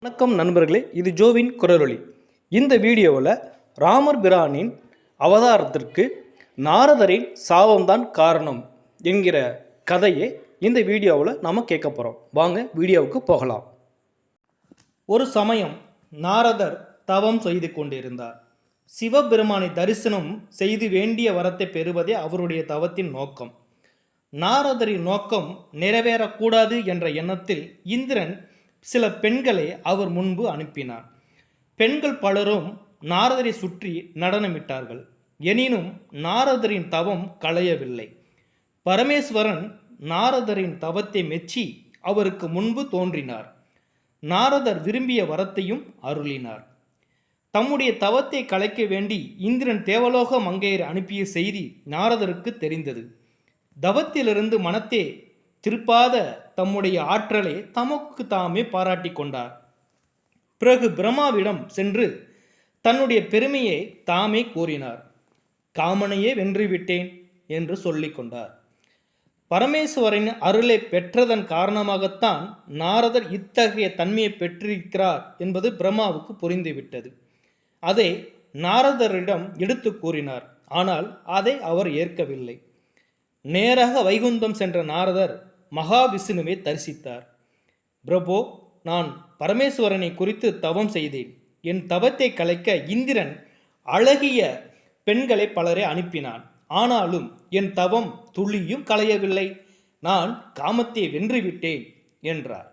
வணக்கம் நண்பர்களே, இது ஜோவின் குரலொலி. இந்த வீடியோவில் ராமர் பிரானின் அவதாரத்திற்கு நாரதரின் சாபம்தான் காரணம் என்கிற கதையை இந்த வீடியோவில் நாம் கேட்க போகிறோம். வாங்க வீடியோவுக்கு போகலாம். ஒரு சமயம் நாரதர் தவம் செய்து கொண்டிருந்தார். சிவபெருமானை தரிசனம் செய்து வேண்டிய வரத்தை பெறுவதே அவருடைய தவத்தின் நோக்கம். நாரதரின் நோக்கம் நிறைவேறக்கூடாது என்ற எண்ணத்தில் இந்திரன் சில பெண்களை அவர் முன்பு அனுப்பினார். பெண்கள் பலரும் நாரதரை சுற்றி நடனமிட்டார்கள். எனினும் நாரதரின் தவம் களையவில்லை. பரமேஸ்வரன் நாரதரின் தவத்தை மெச்சி அவருக்கு முன்பு தோன்றினார். நாரதர் விரும்பிய வரத்தையும் அருளினார். தம்முடைய தவத்தை கலைக்க வேண்டி இந்திரன் தேவலோக மங்கையர் அனுப்பிய செய்தி நாரதருக்கு தெரிந்தது. தவத்திலிருந்து மனத்தை திருப்பாத தம்முடைய ஆற்றலை தமக்கு தாமே பாராட்டி கொண்டார். பிறகு பிரம்மாவிடம் சென்று தன்னுடைய பெருமையை தாமே கூறினார். காமனையே வென்றுவிட்டேன் என்று சொல்லிக் கொண்டார். பரமேஸ்வரின் அருளை பெற்றதன் காரணமாகத்தான் நாரதர் இத்தகைய தன்மையை பெற்றிருக்கிறார் என்பது பிரம்மாவுக்கு புரிந்துவிட்டது. அதை நாரதரிடம் எடுத்து கூறினார். ஆனால் அதை அவர் ஏற்கவில்லை. நேராக வைகுந்தம் சென்ற நாரதர் மகாவிஷ்ணுவை தரிசித்தார். பிரபோ, நான் பரமேஸ்வரனை குறித்து தவம் செய்தேன். என் தவத்தை கலைக்க இந்திரன் அழகிய பெண்களை பலரை அனுப்பினான். ஆனாலும் என் தவம் துளியும் களையவில்லை. நான் காமத்தை வென்றுவிட்டேன் என்றார்.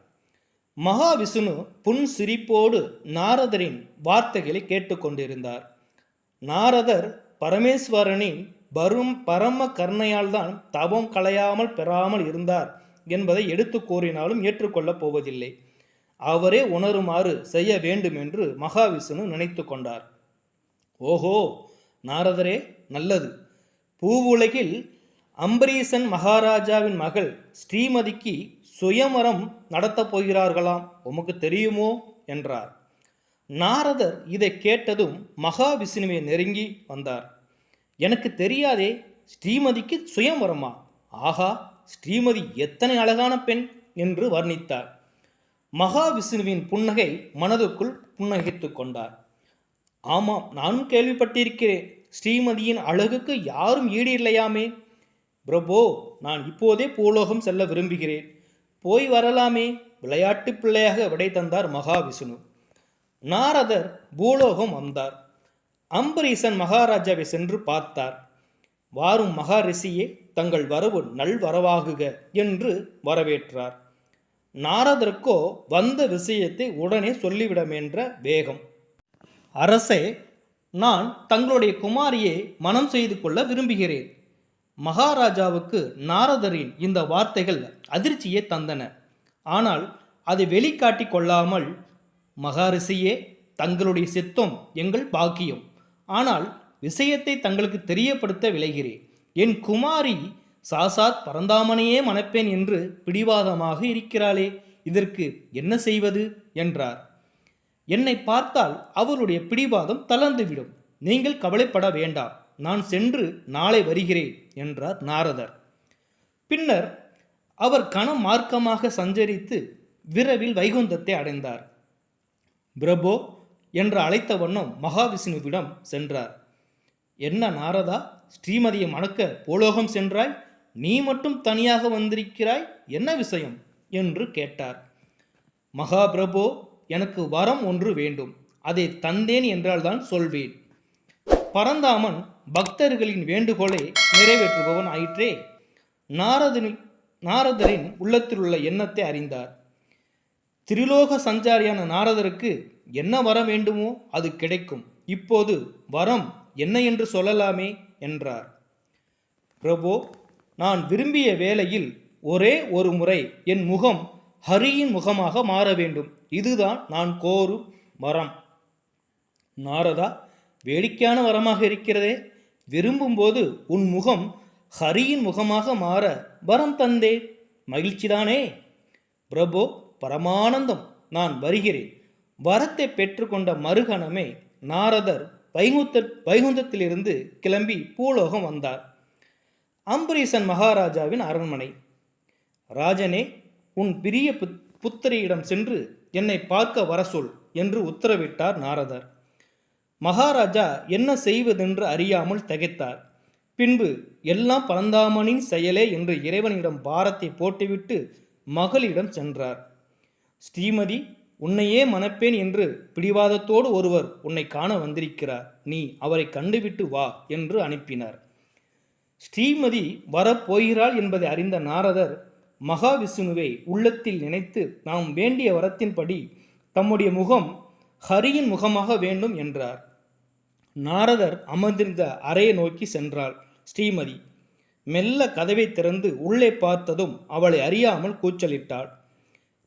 மகாவிஷ்ணு புன் சிரிப்போடு நாரதரின் வார்த்தைகளை கேட்டுக்கொண்டிருந்தார். நாரதர் பரமேஸ்வரனின் பரம கருணையால் தான் தவம் களையாமல் பெறாமல் இருந்தார் என்பதை எடுத்து கூறினாலும் ஏற்றுக்கொள்ளப் போவதில்லை. அவரே உணருமாறு செய்ய வேண்டும் என்று மகாவிஷ்ணு நினைத்து கொண்டார். ஓஹோ, நாரதரே, நல்லது. பூவுலகில் அம்பரீசன் மகாராஜாவின் மகள் ஸ்ரீமதிக்கு சுயமரம் நடத்தப் போகிறார்களாம், உமக்கு தெரியுமோ என்றார். நாரதர் இதை கேட்டதும் மகாவிஷ்ணுவை நெருங்கி வந்தார். எனக்கு தெரியாதே, ஸ்ரீமதிக்கு சுயம்வரமா? ஆகா, ஸ்ரீமதி எத்தனை அழகான பெண் என்று வர்ணித்தார். மகாவிஷ்ணுவின் புன்னகை மனதுக்குள் புன்னகைத்து கொண்டார். ஆமாம், நானும் கேள்விப்பட்டிருக்கிறேன். ஸ்ரீமதியின் அழகுக்கு யாரும் ஈடு இல்லையாமே. பிரபோ, நான் இப்போதே பூலோகம் செல்ல விரும்புகிறேன். போய் வரலாமே, விளையாட்டு பிள்ளையாக விடை தந்தார் மகாவிஷ்ணு. நாரதர் பூலோகம் வந்தார். அம்பரீசன் மகாராஜாவை சென்று பார்த்தார். வாரும் மகாரிஷியே, தங்கள் வரவு நல்வரவாகுக என்று வரவேற்றார். நாரதருக்கோ வந்த விஷயத்தை உடனே சொல்லிவிட என்ற வேகம். அரசே, நான் தங்களுடைய குமாரியை மனம் செய்து கொள்ள விரும்புகிறேன். மகாராஜாவுக்கு நாரதரின் இந்த வார்த்தைகள் அதிர்ச்சியை தந்தன. ஆனால் அதை வெளிக்காட்டி கொள்ளாமல், மகாரிஷியே, தங்களுடைய சித்தம் எங்கள் பாக்கியம். ஆனால் விஷயத்தை தங்களுக்கு தெரியப்படுத்த விளைகிறேன். என் குமாரி சாசாத் பரந்தாமனையே மணப்பேன் என்று பிடிவாதமாக இருக்கிறாளே, இதற்கு என்ன செய்வது என்றார். என்னை பார்த்தால் அவருடைய பிடிவாதம் தளர்ந்துவிடும். நீங்கள் கவலைப்பட வேண்டாம். நான் சென்று நாளை வருகிறேன் என்றார் நாரதர். பின்னர் அவர் கனமார்க்கமாக சஞ்சரித்து விரைவில் வைகுந்தத்தை அடைந்தார். பிரபோ என்று அழைத்த வண்ணம் மகாவிஷ்ணுவிடம் சென்றார். என்ன நாரதா, ஸ்ரீமதியை மணக்க பூலோகம் சென்றாய்? நீ மட்டும் தனியாக வந்திருக்கிறாய், என்ன விஷயம் என்று கேட்டார். மகாபிரபோ, எனக்கு வரம் ஒன்று வேண்டும். அதை தந்தேன் என்றால் தான் சொல்வேன். பரந்தாமன் பக்தர்களின் வேண்டுகோளை நிறைவேற்றுபவன் ஆயிற்றே. நாரதரின் உள்ளத்தில் உள்ள எண்ணத்தை அறிந்தார். திரிலோக சஞ்சாரியான நாரதருக்கு என்ன வரம் வேண்டுமோ அது கிடைக்கும். இப்போது வரம் என்ன என்று சொல்லலாமே என்றார். பிரபோ, நான் விரும்பிய வேளையில் ஒரே ஒரு முறை என் முகம் ஹரியின் முகமாக மாற வேண்டும். இதுதான் நான் கோரும் வரம். நாரதா, வேடிக்கையான வரமாக இருக்கிறதே. விரும்பும்போது உன் முகம் ஹரியின் முகமாக மாற வரம் தந்தே. மகிழ்ச்சிதானே? பிரபோ, பரமானந்தம். நான் வருகிறேன். வரத்தை பெற்றுக்கொண்ட மறுகணமே நாரதர் வைகுந்தத்திலிருந்து கிளம்பி பூலோகம் வந்தார். அம்பரீசன் மகாராஜாவின் அரண்மனை. ராஜனே, உன் பிரிய புத்திரியிடம் சென்று என்னை பார்க்க வர சொல் என்று உத்தரவிட்டார் நாரதர். மகாராஜா என்ன செய்வதென்று அறியாமல் திகைத்தார். பின்பு எல்லாம் பரந்தாமனின் செயலே என்று இறைவனிடம் பாரத்தை போட்டுவிட்டு மகளிடம் சென்றார். ஸ்ரீமதி, உன்னையே மணப்பேன் என்று பிடிவாதத்தோடு ஒருவர் உன்னை காண வந்திருக்கிறார். நீ அவரை கண்டுவிட்டு வா என்று அனுப்பினார். ஸ்ரீமதி வரப்போகிறாள் என்பதை அறிந்த நாரதர் மகாவிஷ்ணுவை உள்ளத்தில் நினைத்து நாம் வேண்டிய வரத்தின்படி தம்முடைய முகம் ஹரியின் முகமாக வேண்டும் என்றார். நாரதர் அமர்ந்திருந்த அறையை நோக்கி சென்றாள் ஸ்ரீமதி. மெல்ல கதவை திறந்து உள்ளே பார்த்ததும் அவளை அறியாமல் கூச்சலிட்டாள்.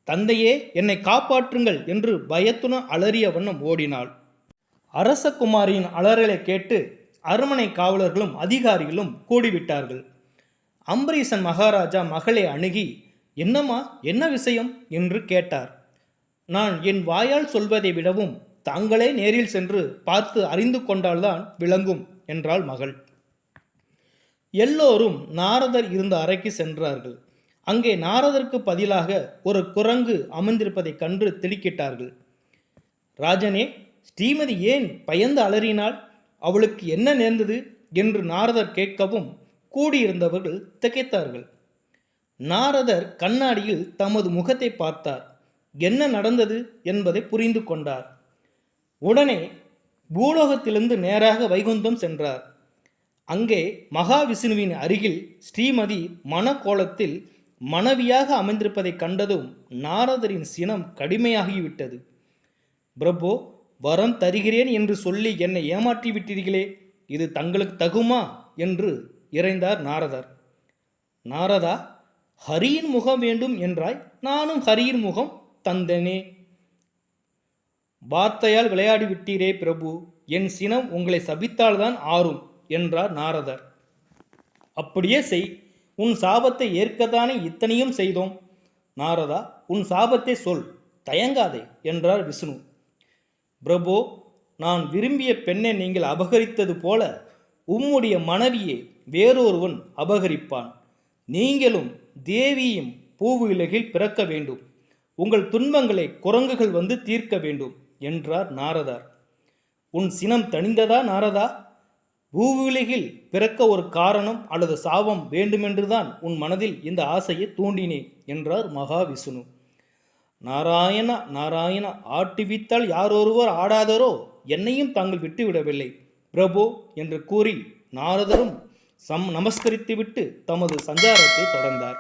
தந்தையே, என்னை காப்பாற்றுங்கள் என்று பயத்துடன் அலறிய வண்ணம் ஓடினாள். அரசகுமாரியின் அலறலை கேட்டு அரண்மனை காவலர்களும் அதிகாரிகளும் கூடிவிட்டார்கள். அம்பரீசன் மகாராஜா மகளை அணுகி, என்னம்மா, என்ன விஷயம் என்று கேட்டார். நான் என் வாயால் சொல்வதை விடவும் தாங்களே நேரில் சென்று பார்த்து அறிந்து கொண்டால்தான் விளங்கும் என்றாள் மகள். எல்லோரும் நாரதர் இருந்த அறைக்கு சென்றார்கள். அங்கே நாரதருக்கு பதிலாக ஒரு குரங்கு அமர்ந்திருப்பதைக் கண்டு திடுக்கிட்டார்கள். ராஜனே, ஸ்ரீமதி ஏன் பயந்து அலறினாள்? அவளுக்கு என்ன நேர்ந்தது என்று நாரதர் கேட்கவும் கூடியிருந்தவர்கள் திகைத்தார்கள். நாரதர் கண்ணாடியில் தமது முகத்தை பார்த்தார். என்ன நடந்தது என்பதை புரிந்து கொண்டார். உடனே பூலோகத்திலிருந்து நேராக வைகுந்தம் சென்றார். அங்கே மகாவிஷ்ணுவின் அருகில் ஸ்ரீமதி மணக்கோலத்தில் மனைவியாக அமைந்திருப்பதைக் கண்டதும் நாரதரின் சினம் கடுமையாகிவிட்டது. பிரபு, வரம் தருகிறேன் என்று சொல்லி என்னை ஏமாற்றி விட்டீர்களே, இது தங்களுக்கு தகுமா என்று இறைந்தார் நாரதர். நாரதா, ஹரியின் முகம் வேண்டும் என்றாய், நானும் ஹரியின் முகம் தந்தனே. வார்த்தையால் விளையாடி விட்டீரே பிரபு, என் சினம் உங்களை சபித்தால்தான் ஆறும் என்றார் நாரதர். அப்படியே செய், உன் சாபத்தை ஏற்கத்தானே இத்தனையும் செய்தோம். நாரதா, உன் சாபத்தை சொல், தயங்காதே என்றார் விஷ்ணு. பிரபு, நான் விரும்பிய பெண்ணை நீங்கள் அபகரித்தது போல உம்முடைய மனைவியை வேறொருவன் அபகரிப்பான். நீங்களும் தேவியும் பூவுலகில் பிறக்க வேண்டும். உங்கள் துன்பங்களை குரங்குகள் வந்து தீர்க்க வேண்டும் என்றார் நாரதர். உன் சினம் தணிந்ததா நாரதா? பூவுலகில் பிறக்க ஒரு காரணம் அல்லது சாபம் வேண்டுமென்றுதான் உன் மனதில் இந்த ஆசையை தூண்டினேன் என்றார் மகாவிஷ்ணு. நாராயணா நாராயணா, ஆட்டுவித்தால் யாரொருவர் ஆடாதரோ, என்னையும் தாங்கள் விட்டுவிடவில்லை பிரபு என்று கூறி நாரதரும் நமஸ்கரித்துவிட்டு தமது சஞ்சாரத்தை தொடர்ந்தார்.